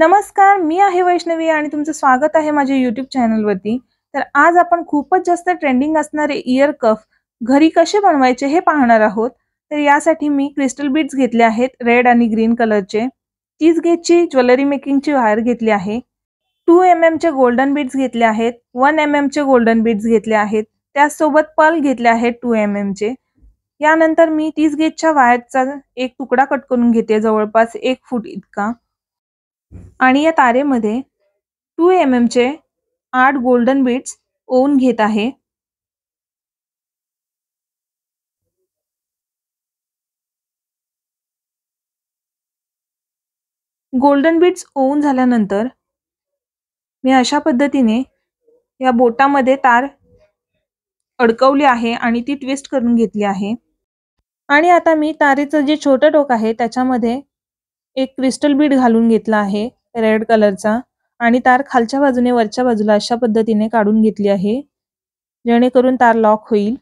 नमस्कार, मी आहे वैष्णवी आणि तुमचं स्वागत आहे माझ्या YouTube चॅनलवरती. तर आज आपण खूपच जास्त ट्रेंडिंग असणारे इयर कफ घरी कसे बनवायचे हे पाहणार आहोत. तर यासाठी मी क्रिस्टल बीड्स घेतले आहेत रेड आणि ग्रीन कलरचे. 30 गेजची ज्वेलरी मेकिंगची वायर घेतली आहे. 2 mm चे गोल्डन बीड्स घेतले आहेत. 1 mm चे गोल्डन बीड्स घेतले आहेत. त्याचसोबत पर्ल घेतले आहेत 2 mm चे. यानंतर मी 30 गेजच्या वायरचा एक तुकडा कट करून घेते जवळपास 1 फूट इतका. आणि या तारेमध्ये 2 mm चे 8 गोल्डन बीड्स ओवून घेत आहे. गोल्डन बीड्स ओवून झाल्यानंतर मी अशा पद्धतीने या बोटामध्ये तार अडकवली आहे आणि ती ट्विस्ट करून घेतली आहे. आणि आता मी तारेचं जे छोटं टोक आहे त्याच्यामध्ये एक क्रिस्टल बीड घालून घेतला आहे रेड कलरचा आणि तार खालच्या बाजूने वरच्या बाजूला अशा पद्धतीने काढून घेतली आहे, जेणेकरून तार लॉक होईल.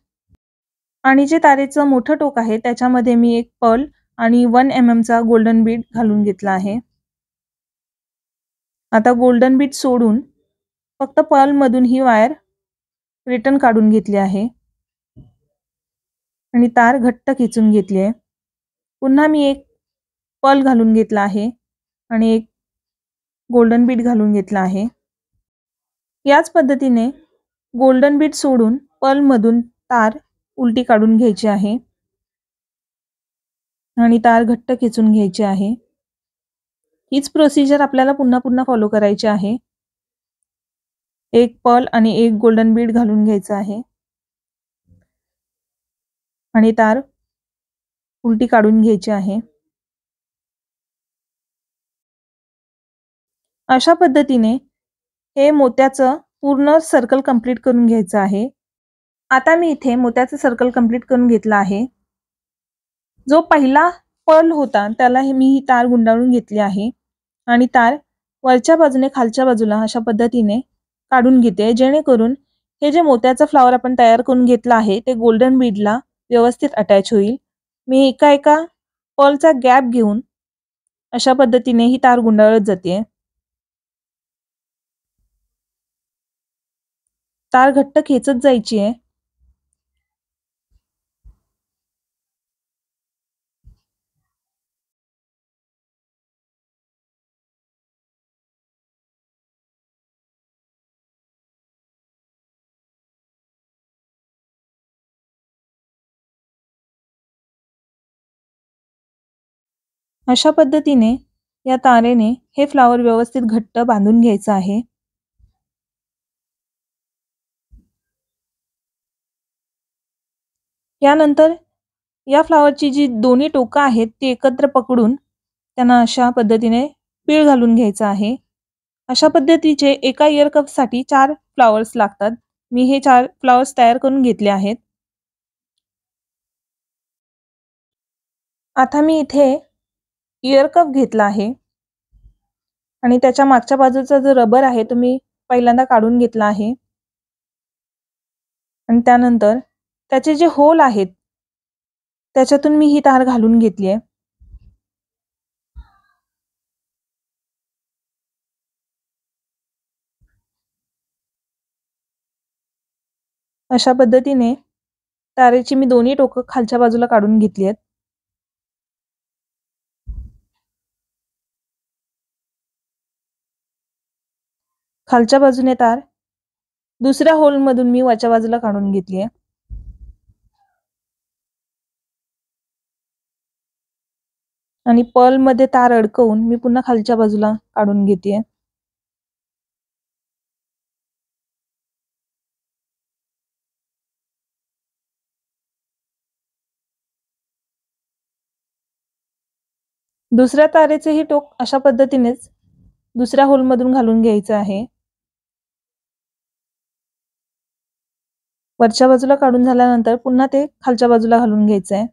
आणि जे तारेचं मोठं टोक आहे त्याच्यामध्ये मी एक पर्ल आणि 1 mm चा गोल्डन बीड घालून घेतला आहे. आता गोल्डन बीड सोडून फक्त पर्ल मधून ही वायर रिटर्न काढून घेतली आहे आणि तार घट्ट खेचून घेतली आहे. पुन्हा मी एक पर्ल घालून घेतला आहे आणि एक गोल्डन बीड घालून घेतला आहे. याच पद्धतीने गोल्डन बीड सोडून पर्ल मधून तार उलटी काढून घ्यायची आहे आणि तार घट्ट खेचून घ्यायची आहे. हीच प्रोसिजर आपल्याला पुन्हा पुन्हा फॉलो करायची आहे. एक पर्ल आणि एक गोल्डन बीड घालून घ्यायचं आहे आणि तार उलटी काढून घ्यायची आहे. अशा पद्धतीने हे मोत्याचं पूर्ण सर्कल कंप्लीट करून घ्यायचं आहे. आता मी इथे मोत्याचं सर्कल कंप्लीट करून घेतला आहे. जो पहिला पर्ल होता त्याला मी ही तार गुंडाळून घेतली आहे आणि तार वरच्या बाजूने खालच्या बाजूला अशा पद्धतीने काढून घेते, जेणेकरून हे जे मोत्याचं फ्लावर आपण तयार करून घेतला आहे ते गोल्डन बीडला व्यवस्थित अटॅच होईल. मी एका पर्लचा गॅप घेऊन अशा पद्धतीने ही तार गुंडाळत जाते. तार घट्ट खेचत जायची आहे. अशा पद्धतीने या तारेने हे फ्लावर व्यवस्थित घट्ट बांधून घ्यायचं आहे. यानंतर या फ्लावरची जी दोन्ही टोकं आहेत ती एकत्र पकडून त्यांना अशा पद्धतीने पीळ घालून घ्यायचं आहे. अशा पद्धतीचे एका इयर कपसाठी 4 फ्लावर्स लागतात. मी हे 4 फ्लावर्स तयार करून घेतले आहेत. आता मी इथे इयर कप घेतला आहे आणि त्याच्या मागच्या बाजूचा जो रबर आहे तो मी पहिल्यांदा काढून घेतला आहे आणि त्यानंतर त्याचे जे होल आहेत त्याच्यातून मी ही तार घालून घेतली आहे. अशा पद्धतीने तारेची मी दोन्ही टोकं खालच्या बाजूला काढून घेतली आहेत. खालच्या बाजूने तार दुसऱ्या होल मधून मी वरच्या बाजूला काढून घेतली आहे. आणि पर्ल मध्ये तार अडकवून मी पुन्हा खालच्या बाजूला काढून घेते. दुसऱ्या तारेचेही टोक अशा पद्धतीनेच दुसऱ्या होल मधून घालून घ्यायचं आहे. वरच्या बाजूला काढून झाल्यानंतर पुन्हा ते खालच्या बाजूला घालून घ्यायचं आहे.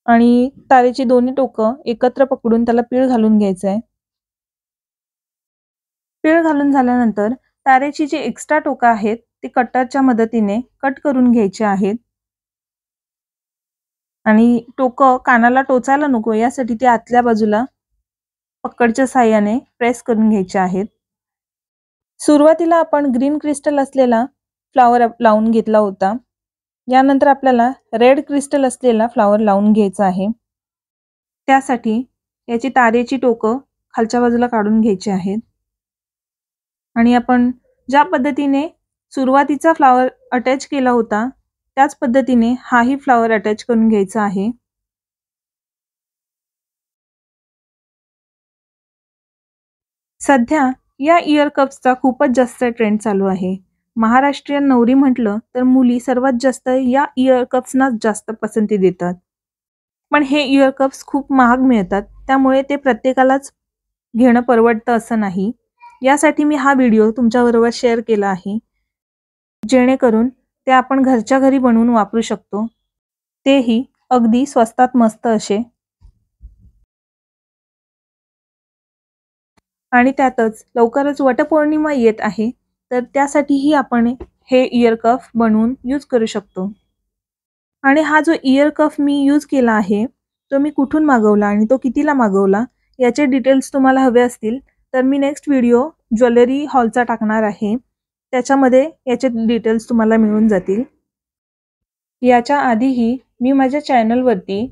आणि तारेची दोन्ही टोकं एकत्र पकडून त्याला पीळ घालून घ्यायचं आहे. पीळ घालून झाल्यानंतर तारेची जी एक्स्ट्रा टोकं आहेत ते कटरच्या मदतीने कट करून घ्यायचे आहेत आणि टोकं कानाला टोचायला नको यासाठी ते आतल्या बाजूला पकडच्या साहाय्याने प्रेस करून घ्यायचे आहेत. सुरुवातीला आपण ग्रीन क्रिस्टल असलेला फ्लॉवर लावून घेतला होता. यानंतर आपल्याला रेड क्रिस्टल असलेला फ्लॉवर लावून घ्यायचा आहे. त्यासाठी याची तारेची टोकं खालच्या बाजूला काढून घ्यायची आहेत आणि आपण ज्या पद्धतीने सुरुवातीचा फ्लॉवर अटॅच केला होता त्याच पद्धतीने हाही फ्लॉवर अटॅच करून घ्यायचा आहे. सध्या या इयर कप्सचा खूपच जास्त ट्रेंड चालू आहे. महाराष्ट्रीयन नवरी म्हटलं तर मुली सर्वात जास्त या इयर कप्सनाच जास्त पसंती देतात. पण हे इयर कप्स खूप महाग मिळतात, त्यामुळे ते प्रत्येकालाच घेणं परवडतं असं नाही. यासाठी मी हा व्हिडिओ तुमच्याबरोबर शेअर केला आहे, जेणेकरून ते आपण घरच्या घरी बनवून वापरू शकतो, तेही अगदी स्वस्तात मस्त असे. आणि त्यातच लवकरच वटपौर्णिमा येत आहे, तर त्यासाठीही आपण हे इयर कफ बनवून यूज करू शकतो. आणि हा जो इयर कफ मी यूज केला आहे, तो मी कुठून मागवला आणि तो कितीला मागवला याचे डिटेल्स तुम्हाला हवे असतील तर मी नेक्स्ट व्हिडिओ ज्वेलरी हॉलचा टाकणार आहे. त्याच्यामध्ये याचे डिटेल्स तुम्हाला मिळून जातील. याच्या आधीही मी माझ्या चॅनलवरती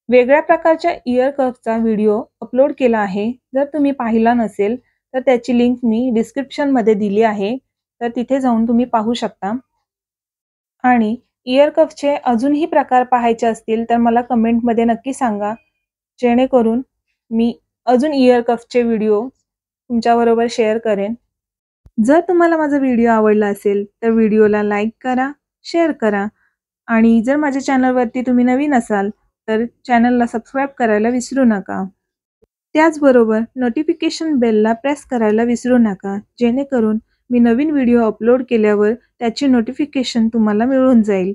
वेगळ्या प्रकारच्या इयर कफचा व्हिडिओ अपलोड केला आहे. जर तुम्ही पाहिला नसेल तर त्याची लिंक मी डिस्क्रिप्शनमध्ये दिली आहे, तर तिथे जाऊन तुम्ही पाहू शकता. आणि इयर कफचे अजूनही प्रकार पाहायचे असतील तर मला कमेंटमध्ये नक्की सांगा, जेणेकरून मी अजून इयर कफचे व्हिडिओ तुमच्याबरोबर शेअर करेन. जर तुम्हाला माझा व्हिडिओ आवडला असेल तर व्हिडिओला लाईक करा, शेअर करा आणि जर माझ्या चॅनलवरती तुम्ही नवीन असाल तर चॅनलला सबस्क्राईब करायला विसरू नका. त्याचबरोबर नोटिफिकेशन बेलला प्रेस करायला विसरू नका, जेणेकरून मी नवीन व्हिडिओ अपलोड केल्यावर त्याची नोटिफिकेशन तुम्हाला मिळून जाईल.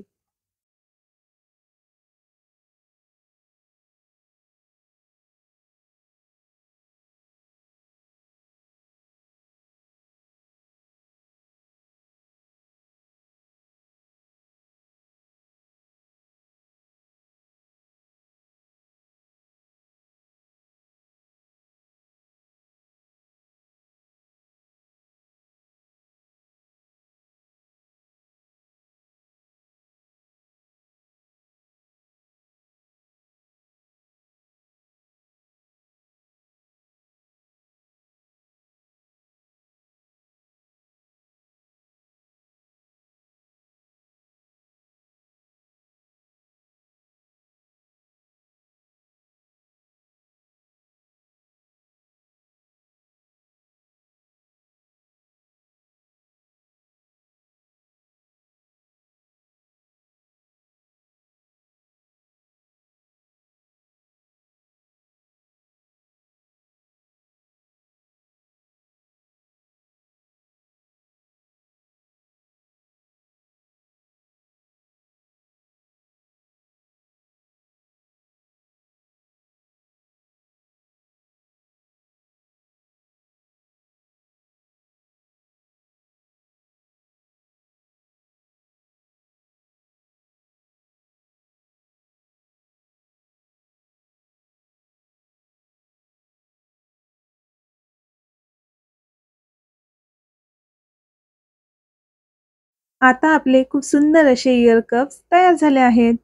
आता आपले खूप सुंदर असे इयर कप्स तयार झाले आहेत.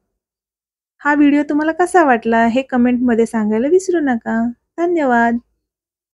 हा व्हिडिओ तुम्हाला कसा वाटला हे कमेंटमध्ये सांगायला विसरू नका. धन्यवाद.